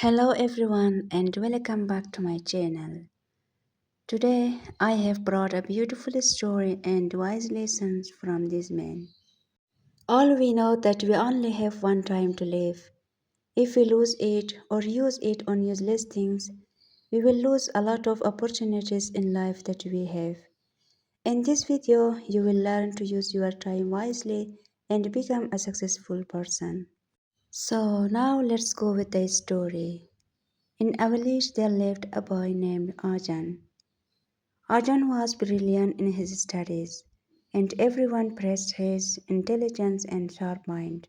Hello everyone and welcome back to my channel. Today I have brought a beautiful story and wise lessons from this man. All we know that we only have one time to live. If we lose it or use it on useless things, we will lose a lot of opportunities in life that we have. In this video, you will learn to use your time wisely and become a successful person. So now let's go with the story. In a village there lived a boy named Arjan. Arjan was brilliant in his studies, and everyone praised his intelligence and sharp mind.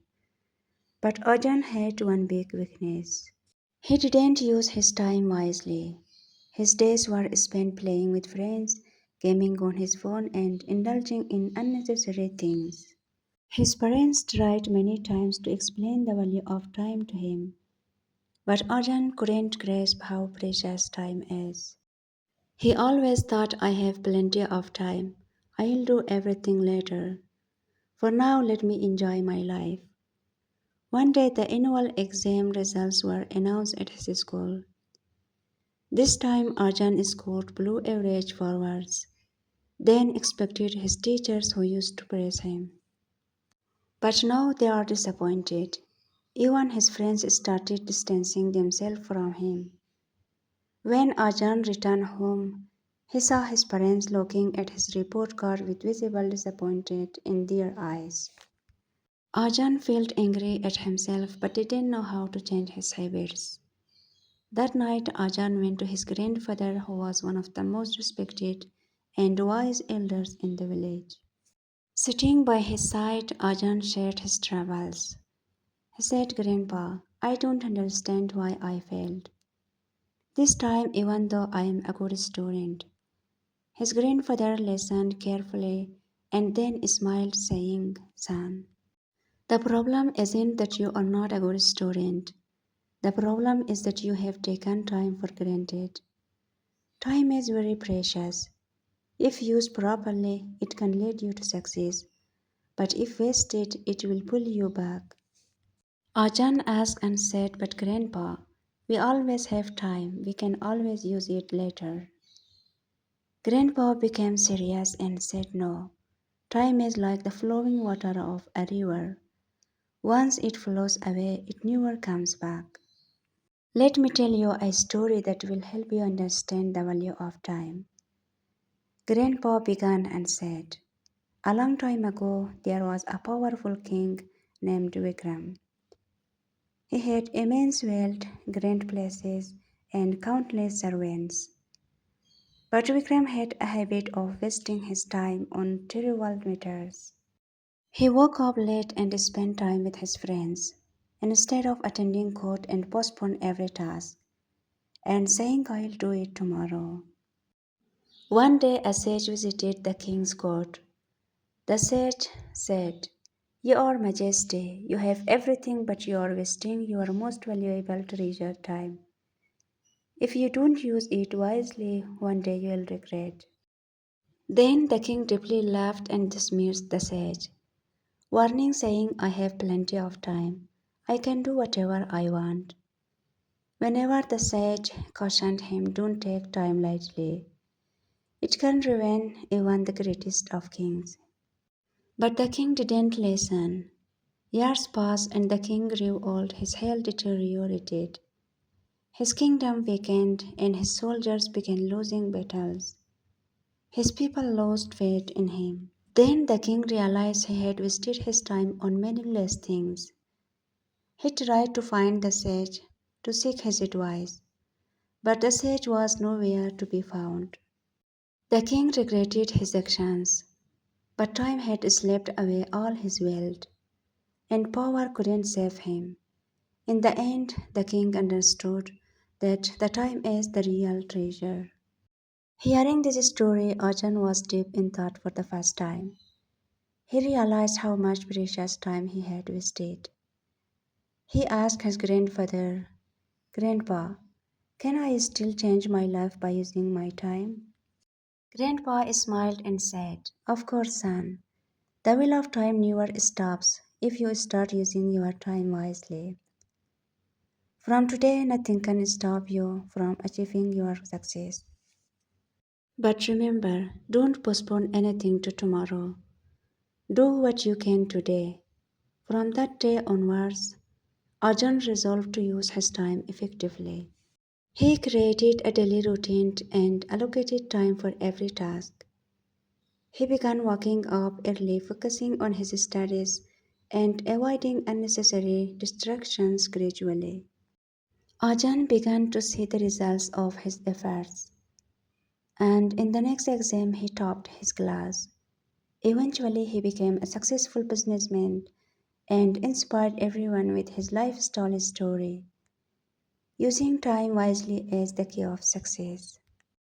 But Arjan had one big weakness. He didn't use his time wisely. His days were spent playing with friends, gaming on his phone, and indulging in unnecessary things. His parents tried many times to explain the value of time to him, but Arjan couldn't grasp how precious time is. He always thought I have plenty of time. I'll do everything later. For now, let me enjoy my life. One day, the annual exam results were announced at his school. This time, Arjan scored below average for words, then expected his teachers who used to praise him. But now they are disappointed. Even his friends started distancing themselves from him. When Arjan returned home, he saw his parents looking at his report card with visible disappointment in their eyes. Arjan felt angry at himself but didn't know how to change his habits. That night, Arjan went to his grandfather, who was one of the most respected and wise elders in the village. Sitting by his side, Arjan shared his troubles. He said, "Grandpa, I don't understand why I failed this time, even though I am a good student." His grandfather listened carefully and then smiled, saying, "Son, the problem isn't that you are not a good student. The problem is that you have taken time for granted. Time is very precious. If used properly, it can lead you to success. But if wasted, it will pull you back." Ajahn asked and said, "But Grandpa, we always have time. We can always use it later." Grandpa became serious and said, "No. Time is like the flowing water of a river. Once it flows away, it never comes back." Let me tell you a story that will help you understand the value of time. Grandpa began and said, "A long time ago, there was a powerful king named Vikram. He had immense wealth, grand places, and countless servants. But Vikram had a habit of wasting his time on trivial matters. He woke up late and spent time with his friends, instead of attending court and postponed every task, and saying, "I'll do it tomorrow." One day a sage visited the king's court. The sage said, "Your Majesty, you have everything but you are wasting your most valuable treasure, time. If you don't use it wisely, one day you will regret." Then the king deeply laughed and dismissed the sage, warning, saying, "I have plenty of time. I can do whatever I want." Whenever the sage cautioned him, "Don't take time lightly. It can ruin even the greatest of kings." But the king didn't listen. Years passed and the king grew old, his health deteriorated, his kingdom weakened, and his soldiers began losing battles. His people lost faith in him. Then the king realized he had wasted his time on meaningless things. He tried to find the sage to seek his advice, but the sage was nowhere to be found. The king regretted his actions, but time had slipped away all his wealth, and power couldn't save him. In the end, the king understood that the time is the real treasure. Hearing this story, Arjun was deep in thought for the first time. He realized how much precious time he had wasted. He asked his grandfather, "Grandpa, can I still change my life by using my time?" Grandpa smiled and said, "Of course, son. The wheel of time never stops if you start using your time wisely." From today, nothing can stop you from achieving your success. But remember, don't postpone anything to tomorrow. Do what you can today. From that day onwards, Arjun resolved to use his time effectively. He created a daily routine and allocated time for every task. He began waking up early, focusing on his studies and avoiding unnecessary distractions gradually. Arjun began to see the results of his efforts, and in the next exam, he topped his class. Eventually, he became a successful businessman and inspired everyone with his lifestyle story. Using time wisely is the key of success.